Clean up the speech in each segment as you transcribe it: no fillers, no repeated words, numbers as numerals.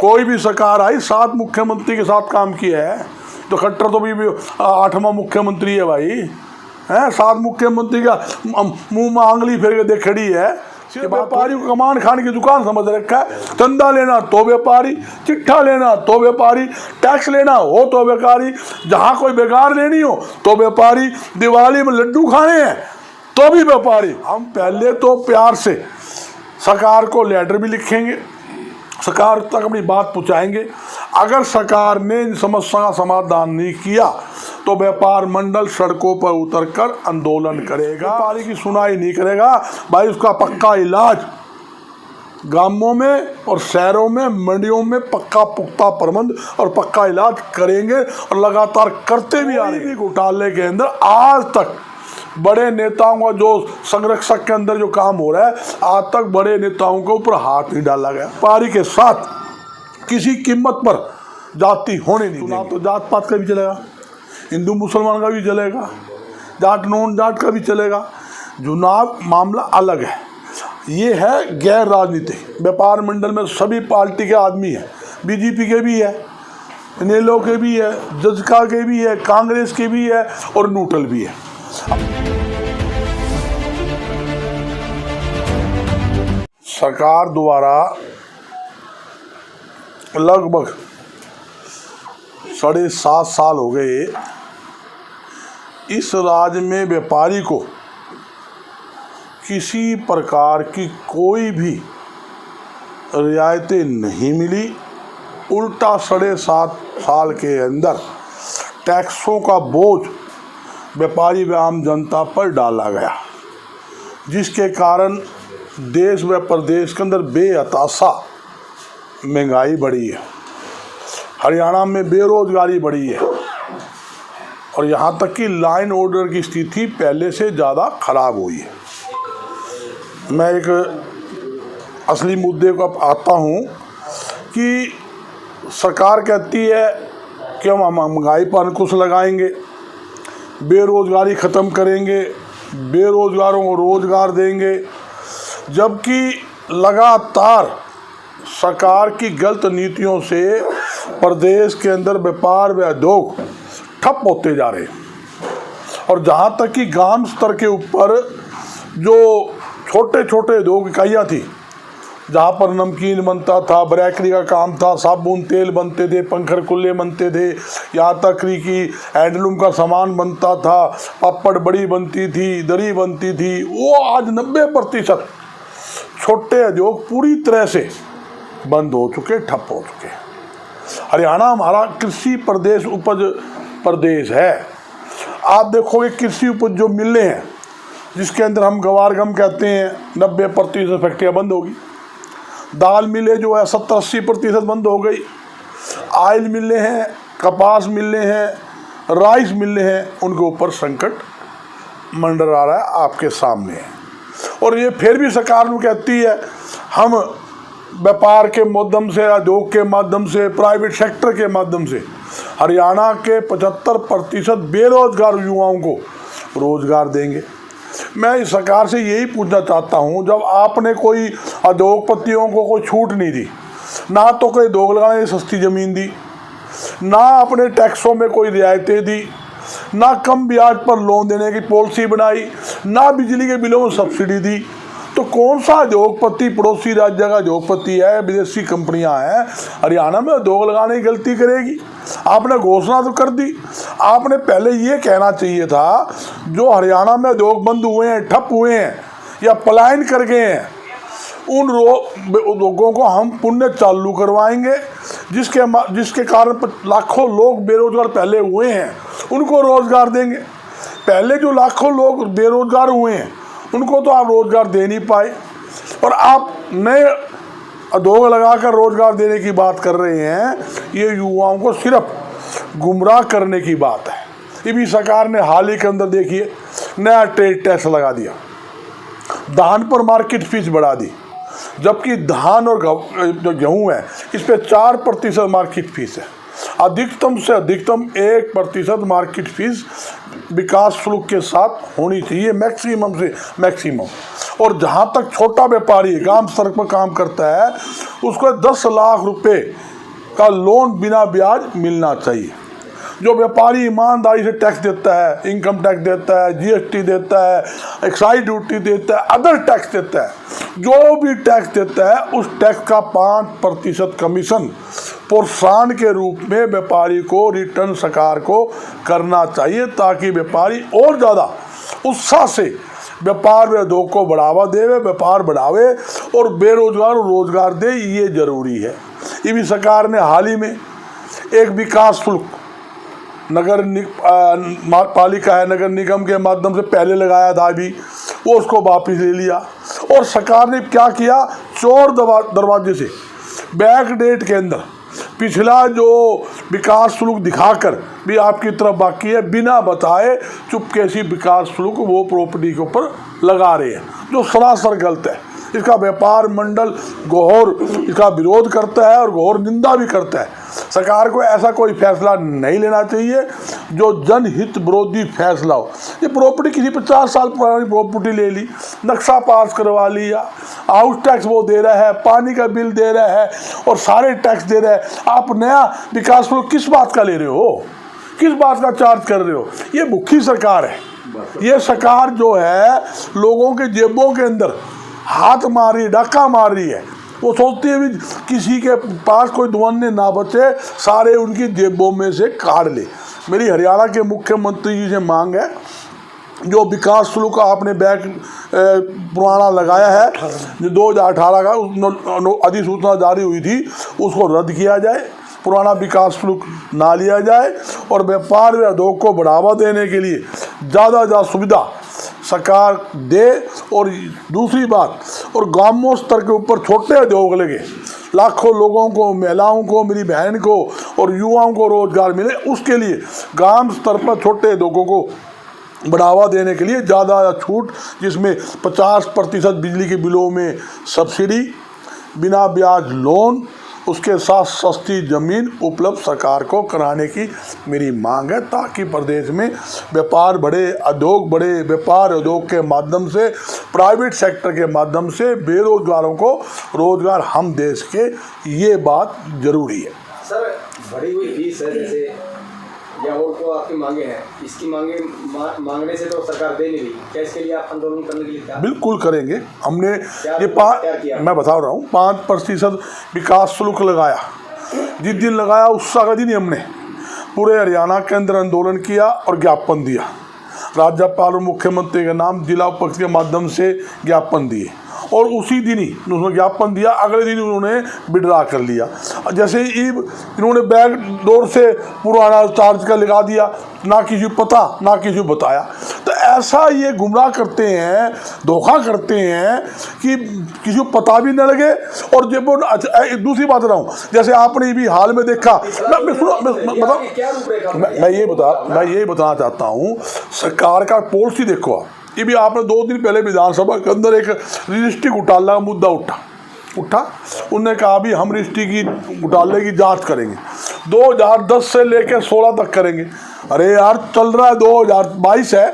कोई भी सरकार आई 7 मुख्यमंत्री के साथ काम किया है। तो खट्टर तो भी 8वां मुख्यमंत्री है भाई, हैं? 7 मुख्यमंत्री का मुंह में आंगली फेर के देख खड़ी है। व्यापारी को कमान खाने की दुकान समझ रखा है। चंदा लेना तो व्यापारी, चिट्ठा लेना तो व्यापारी, टैक्स लेना हो तो व्यापारी, जहाँ कोई बेकार लेनी हो तो व्यापारी, दिवाली में लड्डू खाने हैं तो भी व्यापारी। हम पहले तो प्यार से सरकार को लेटर भी लिखेंगे, सरकार तक अपनी बात पहुँचाएंगे। अगर सरकार ने इन समस्या का समाधान नहीं किया तो व्यापार मंडल सड़कों पर उतरकर आंदोलन करेगा। व्यापारी की सुनाई नहीं करेगा भाई, उसका पक्का इलाज गांवों में और शहरों में, मंडियों में पक्का पुख्ता प्रबंध और पक्का इलाज करेंगे और लगातार करते भी आ रहे हैं। घोटाले के अंदर आज तक बड़े नेताओं का जो संरक्षक के अंदर जो काम हो रहा है, आज तक बड़े नेताओं के ऊपर हाथ नहीं डाला गया। व्यापारी के साथ किसी कीमत पर जाति होने नहीं देंगे। तो जात पात का भी चलेगा, हिंदू मुसलमान का भी चलेगा, जाट नॉन जाट का भी चलेगा। चुनाव मामला अलग है, ये है गैर राजनीतिक। व्यापार मंडल में सभी पार्टी के आदमी हैं, बीजेपी के भी है, इनेलो के भी है, जजका के भी है, कांग्रेस के भी है और न्यूट्रल भी है। सरकार द्वारा लगभग 7.5 साल हो गए इस राज्य में व्यापारी को किसी प्रकार की कोई भी रियायतें नहीं मिली। उल्टा 7.5 साल के अंदर टैक्सों का बोझ व्यापारी व आम जनता पर डाला गया, जिसके कारण देश व प्रदेश के अंदर बेहताशा महंगाई बढ़ी है। हरियाणा में बेरोजगारी बढ़ी है और यहाँ तक कि लाइन ऑर्डर की स्थिति पहले से ज़्यादा खराब हुई है। मैं एक असली मुद्दे को आता हूँ कि सरकार कहती है कि हम महंगाई पर अंकुश लगाएंगे, बेरोजगारी ख़त्म करेंगे, बेरोजगारों को रोजगार देंगे, जबकि लगातार सरकार की गलत नीतियों से प्रदेश के अंदर व्यापार व उद्योग ठप होते जा रहे हैं। और जहाँ तक कि ग्राम स्तर के ऊपर जो छोटे छोटे उद्योग इकाइयाँ थी, जहाँ पर नमकीन बनता था, बेकरी का काम था, साबुन तेल बनते थे, पंखर कुल्ले बनते थे, यहाँ तक कि हैंडलूम का सामान बनता था, पापड़ बड़ी बनती थी, दरी बनती थी, वो आज 90% छोटे उद्योग पूरी तरह से बंद हो चुके, ठप हो चुके। हरियाणा हमारा कृषि प्रदेश उपज प्रदेश है। आप देखोगे कृषि उपज जो मिले हैं, जिसके अंदर हम गवार गम कहते हैं, 90% फैक्ट्रियाँ बंद होगी। दाल मिले जो है 70-80% बंद हो गई। आयल मिले हैं, कपास मिले हैं, राइस मिले हैं, उनके ऊपर संकट मंडरा रहा है आपके सामने है। और ये फिर भी सरकार में कहती है हम व्यापार के माध्यम से, उद्योग के माध्यम से, प्राइवेट सेक्टर के माध्यम से हरियाणा के 75% बेरोजगार युवाओं को रोजगार देंगे। मैं इस सरकार से यही पूछना चाहता हूं, जब आपने कोई उद्योगपतियों को कोई छूट नहीं दी, ना तो कोई उद्योग लगाने की सस्ती ज़मीन दी, ना अपने टैक्सों में कोई रियायतें दी, ना कम ब्याज पर लोन देने की पॉलिसी बनाई, ना बिजली के बिलों में सब्सिडी दी, तो कौन सा उद्योगपति पड़ोसी राज्य का उद्योगपति है, विदेशी कंपनियां हैं, हरियाणा में उद्योग लगाने की गलती करेगी? आपने घोषणा तो कर दी। आपने पहले ये कहना चाहिए था जो हरियाणा में उद्योग बंद हुए हैं, ठप हुए हैं या पलायन कर गए हैं, उन उद्योगों को हम पुनः चालू करवाएंगे, जिसके कारण लाखों लोग बेरोजगार पहले हुए हैं, उनको रोजगार देंगे। पहले जो लाखों लोग बेरोजगार हुए हैं उनको तो आप रोजगार दे नहीं पाए, और आप नए उद्योग लगाकर रोजगार देने की बात कर रहे हैं। ये युवाओं को सिर्फ गुमराह करने की बात है। ये भी सरकार ने हाल ही के अंदर देखिए नया ट्रेड टैक्स लगा दिया, धान पर मार्केट फीस बढ़ा दी, जबकि धान और जो गेहूँ है इस पर 4% मार्केट फीस है। अधिकतम से अधिकतम 1% मार्केट फीस विकास शुल्क के साथ होनी चाहिए, मैक्सिमम से मैक्सिमम। और जहाँ तक छोटा व्यापारी ग्राम स्तर पर काम करता है उसको 10 लाख रुपए का लोन बिना ब्याज मिलना चाहिए। जो व्यापारी ईमानदारी से टैक्स देता है, इनकम टैक्स देता है, जीएसटी देता है, एक्साइज ड्यूटी देता है, अदर टैक्स देता है, जो भी टैक्स देता है उस टैक्स का 5% कमीशन प्रोत्साहन के रूप में व्यापारी को रिटर्न सरकार को करना चाहिए, ताकि व्यापारी और ज़्यादा उत्साह से व्यापार उद्योग को बढ़ावा देवे, व्यापार बढ़ावे और बेरोजगार रोजगार दे। ये जरूरी है। ये भी सरकार ने हाल ही में एक विकास शुल्क नगर पालिका है, नगर निगम के माध्यम से पहले लगाया था, अभी वो उसको वापस ले लिया। और सरकार ने क्या किया, चोर दरवाजे से बैक डेट के अंदर पिछला जो विकास शुल्क दिखाकर भी आपकी तरफ बाकी है, बिना बताए चुपके से विकास शुल्क वो प्रॉपर्टी के ऊपर लगा रहे हैं, जो सरासर गलत है। इसका व्यापार मंडल गौर इसका विरोध करता है और गौर निंदा भी करता है। सरकार को ऐसा कोई फैसला नहीं लेना चाहिए जो जनहित विरोधी फैसला हो। ये प्रॉपर्टी किसी 50 साल पुरानी प्रॉपर्टी ले ली, नक्शा पास करवा लिया, हाउस टैक्स वो दे रहा है, पानी का बिल दे रहा है और सारे टैक्स दे रहा है। आप नया विकास शुल्क किस बात का ले रहे हो, किस बात का चार्ज कर रहे हो? ये भूखी सरकार है। ये सरकार जो है लोगों के जेबों के अंदर हाथ मार रही, डाका मार रही है। वो सोचती है भी किसी के पास कोई दुआने ना बचे, सारे उनकी जेबों में से काट ले। मेरी हरियाणा के मुख्यमंत्री जी से मांग है, जो विकास शुल्क का आपने बैक पुराना लगाया है जो 2018 का अधिसूचना जारी हुई थी, उसको रद्द किया जाए, पुराना विकास शुल्क ना लिया जाए और व्यापार व उद्योग को बढ़ावा देने के लिए ज़्यादा सुविधा सरकार दे। और दूसरी बात, और गांवों स्तर के ऊपर छोटे उद्योग लगे, लाखों लोगों को, महिलाओं को, मेरी बहन को और युवाओं को रोजगार मिले, उसके लिए ग्राम स्तर पर छोटे उद्योगों को बढ़ावा देने के लिए ज़्यादा छूट, जिसमें 50% बिजली के बिलों में सब्सिडी, बिना ब्याज लोन, उसके साथ सस्ती ज़मीन उपलब्ध सरकार को कराने की मेरी मांग है, ताकि प्रदेश में व्यापार बढ़े, उद्योग बढ़े। व्यापार उद्योग के माध्यम से, प्राइवेट सेक्टर के माध्यम से बेरोजगारों को रोजगार हम दे सके, ये बात जरूरी है। सर, बढ़ी हुई फीस है जैसे या और तो आपकी मांगे हैं, इसकी मांगने से तो सरकार दे नहीं रही, क्या इसके लिए आप आंदोलन करने के लिए क्या? बिल्कुल करेंगे। हमने ये मैं बता रहा हूँ 5% विकास शुल्क लगाया, जिस दिन लगाया उस अगले दिन ही हमने पूरे हरियाणा के अंदर आंदोलन किया और ज्ञापन दिया, राज्यपाल और मुख्यमंत्री के नाम जिला उपायुक्त के माध्यम से ज्ञापन दिए और उसी दिन ही उन्होंने ज्ञापन दिया, अगले दिन उन्होंने विड्रा कर लिया। जैसे ही इन्होंने बैक डोर से पुराना चार्ज का लगा दिया, ना किसी को पता ना किसी को बताया। तो ऐसा ये गुमराह करते हैं, धोखा करते हैं कि किसी को पता भी न लगे। और जब दूसरी बात रहा हूँ, जैसे आपने भी हाल में देखा, मैं ये बताना चाहता हूँ, सरकार का पॉलिसी देखो आप। ये भी आपने 2 दिन पहले विधानसभा के अंदर एक रजिस्ट्री घोटाला का मुद्दा उठा। उन्होंने कहा भी हम रजिस्ट्री की घोटाले की जांच करेंगे, 2010 से लेकर 16 तक करेंगे। अरे यार, चल रहा है 2022 है,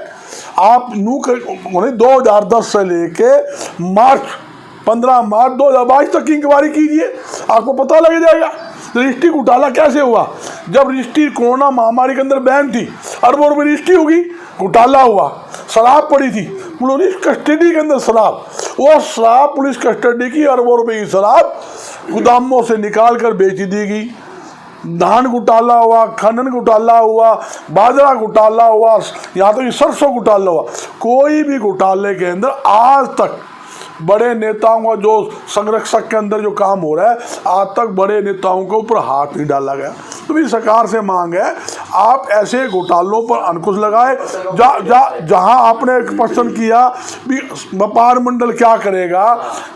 आप 2010 से लेके 15 मार्च 2022 तक की इंक्वायरी कीजिए, आपको पता लग जाएगा रजिस्ट्री घोटाला कैसे हुआ। जब रजिस्ट्री कोरोना महामारी के अंदर बैन थी, अरबों रुपये रजिस्ट्री होगी, घोटाला हुआ, शराब पड़ी थी पुलिस कस्टडी के अंदर, वो शराब पुलिस कस्टडी की, अरबों रुपए की शराब गोदामों से निकाल कर बेच दी गई। धान घोटाला हुआ, खनन घोटाला हुआ, बाजरा घोटाला हुआ, यहाँ तो ये सरसों घोटाला हुआ। कोई भी घोटाले के अंदर आज तक बड़े नेताओं का जो संरक्षक के अंदर जो काम हो रहा है, आज तक बड़े नेताओं के ऊपर हाथ नहीं डाला गया। तो भी सरकार से मांग है, आप ऐसे घोटालों पर अंकुश लगाए। जहां आपने पसंद किया भी व्यापार मंडल क्या करेगा,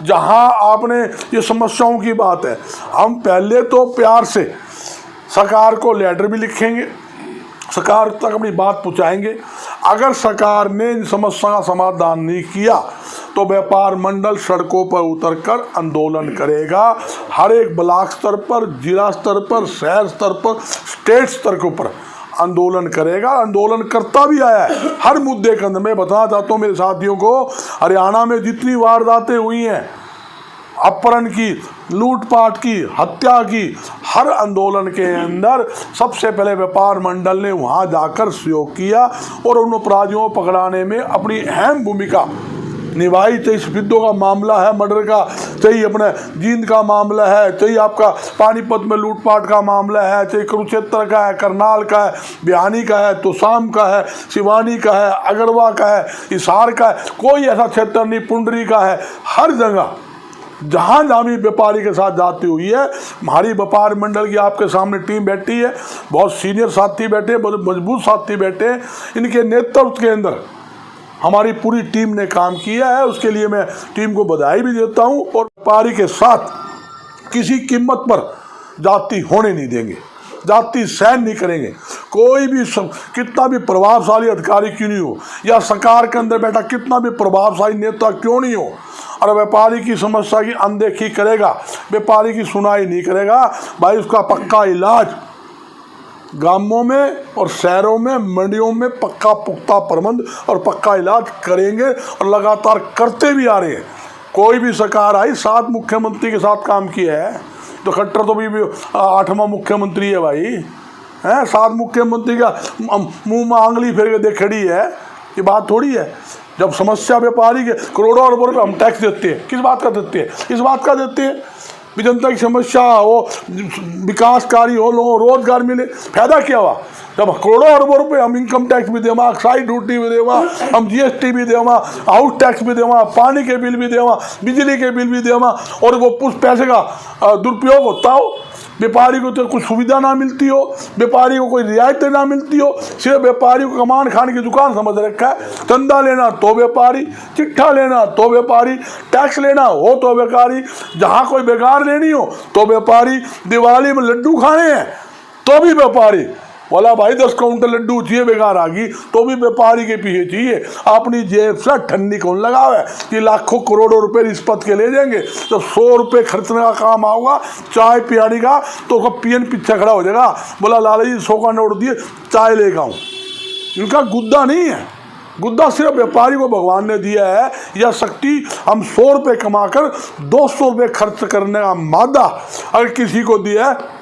जहां आपने ये समस्याओं की बात है, हम पहले तो प्यार से सरकार को लेटर भी लिखेंगे, सरकार तक अपनी बात पहुंचाएंगे। अगर सरकार ने इन समस्या का समाधान नहीं किया तो व्यापार मंडल सड़कों पर उतरकर आंदोलन करेगा। हर एक ब्लॉक स्तर पर, जिला स्तर पर, शहर स्तर पर, स्टेट स्तर के ऊपर आंदोलन करेगा, आंदोलन करता भी आया है हर मुद्दे के अंदर। मैं बताना चाहता हूँ मेरे साथियों को, हरियाणा में जितनी वारदातें हुई हैं, अपहरण की, लूटपाट की, हत्या की, हर आंदोलन के अंदर सबसे पहले व्यापार मंडल ने वहां जाकर सहयोग किया और उन अपराधियों को पकड़ाने में अपनी अहम भूमिका निभाई। चाहे सिद्धों का मामला है मर्डर का, चाहे अपने जींद का मामला है, चाहे आपका पानीपत में लूटपाट का मामला है, चाहे कुरुक्षेत्र का है, करनाल का है, बिहानी का है, तोशाम का है, सिवानी का है, अगरवा का है, हिसार का है, कोई ऐसा क्षेत्र नहीं, पुंडरी का है। हर जगह जहाँ जहाँ भी व्यापारी के साथ जाती हुई है, हमारी व्यापार मंडल की आपके सामने टीम बैठी है, बहुत सीनियर साथी बैठे, बहुत मजबूत साथी बैठे, इनके नेतृत्व के अंदर हमारी पूरी टीम ने काम किया है। उसके लिए मैं टीम को बधाई भी देता हूँ। और व्यापारी के साथ किसी कीमत पर जाति होने नहीं देंगे, जाति सहन नहीं करेंगे। कोई भी कितना भी प्रभावशाली अधिकारी क्यों नहीं हो, या सरकार के अंदर बैठा कितना भी प्रभावशाली नेता क्यों नहीं हो, और व्यापारी की समस्या की अनदेखी करेगा, व्यापारी की सुनाई नहीं करेगा, भाई उसका पक्का इलाज गांवों में और शहरों में, मंडियों में पक्का पुख्ता प्रबंध और पक्का इलाज करेंगे और लगातार करते भी आ रहे हैं। कोई भी सरकार आई, 7 मुख्यमंत्री के साथ काम किया है, तो खट्टर तो भी 8वां मुख्यमंत्री है भाई, हैं। 7 मुख्यमंत्री का मुंह में आंगली फेर के देख खड़ी है, ये बात थोड़ी है। जब समस्या व्यापारी के करोड़ों अरबों रुपये हम टैक्स देते हैं, किस बात का देते हैं? इस बात का देते हैं भी जनता की समस्या हो, विकास कार्य हो, लोगों को रोजगार मिले। फायदा क्या हुआ जब करोड़ों अरबों रुपये हम इनकम टैक्स भी देवा, एक्साइज ड्यूटी भी देवा, हम GST भी देवा, हाउस टैक्स भी देवा, पानी के बिल भी देवा, बिजली के बिल भी देवा, और वो कुछ पैसे का दुरुपयोग होता हो, व्यापारी को तो कुछ सुविधा ना मिलती हो, व्यापारी को कोई रियायतें ना मिलती हो, सिर्फ व्यापारी को कमान खाने की दुकान समझ रखा है। चंदा लेना तो व्यापारी, चिट्ठा लेना तो व्यापारी, टैक्स लेना हो तो व्यापारी, जहाँ कोई बेकार लेनी हो तो व्यापारी, दिवाली में लड्डू खाने हैं तो भी व्यापारी। बोला भाई 10 काउंटर लड्डू चाहिए, बेकार आ गई तो भी व्यापारी के पीछे चाहिए। अपनी जेब से ठंडी कौन लगावे कि लाखों करोड़ों रुपए रिश्वत के ले जाएंगे। जब 100 रुपये खर्चने का काम आऊगा चाय पियानी का, तो पियन पीछे खड़ा हो जाएगा, बोला लाला जी 100 का नोट दिए, चाय लेकर आऊँ। इनका गुद्दा नहीं है, गुद्दा सिर्फ व्यापारी को भगवान ने दिया है। यह शक्ति हम 100 रुपये कमाकर 200 रुपये खर्च करने का मादा अगर किसी को दिया है,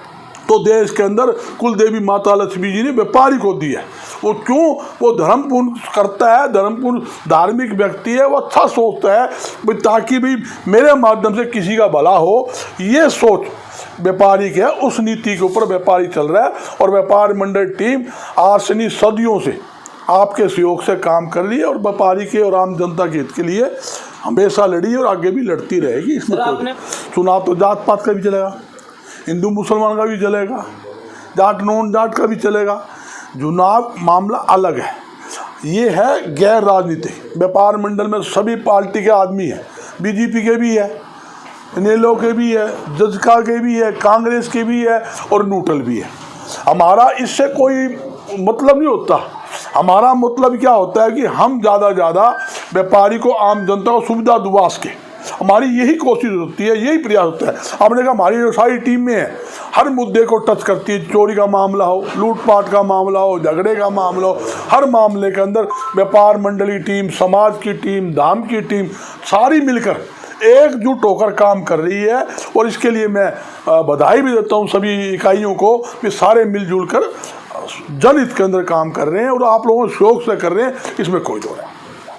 तो देश के अंदर कुल देवी माता लक्ष्मी जी ने व्यापारी को दिया। वो क्यों? वो धर्मपूर्ण करता है, धर्मपूर्ण धार्मिक व्यक्ति है, वो अच्छा सोचता है ताकि भाई मेरे माध्यम से किसी का भला हो। ये सोच व्यापारी के है, उस नीति के ऊपर व्यापारी चल रहा है। और व्यापार मंडल टीम आज से नहीं, सदियों से आपके सहयोग से काम कर रही है और व्यापारी के और आम जनता के हित के लिए हमेशा लड़ी और आगे भी लड़ती रहेगी। इसमें चुनाव तो जात पात का भी चलेगा, हिंदू मुसलमान का भी चलेगा, जाट नॉन जाट का भी चलेगा। चुनाव मामला अलग है, ये है गैर राजनीतिक। व्यापार मंडल में सभी पार्टी के आदमी हैं, BJP के भी है, इनेलो के भी है, जजका के भी है, कांग्रेस के भी है और न्यूट्रल भी है। हमारा इससे कोई मतलब नहीं होता। हमारा मतलब क्या होता है कि हम ज़्यादा ज़्यादा व्यापारी को, आम जनता को सुविधा दुआ सके। हमारी यही कोशिश होती है, यही प्रयास होता है। आपने कहा हमारी सारी टीम में है, हर मुद्दे को टच करती है। चोरी का मामला हो, लूटपाट का मामला हो, झगड़े का मामला हो, हर मामले के अंदर व्यापार मंडली टीम, समाज की टीम, धाम की टीम सारी मिलकर एकजुट होकर काम कर रही है। और इसके लिए मैं बधाई भी देता हूँ सभी इकाइयों को कि सारे मिलजुल कर जनहित के अंदर काम कर रहे हैं और आप लोगों सहयोग से कर रहे हैं, इसमें कोई दो नहीं।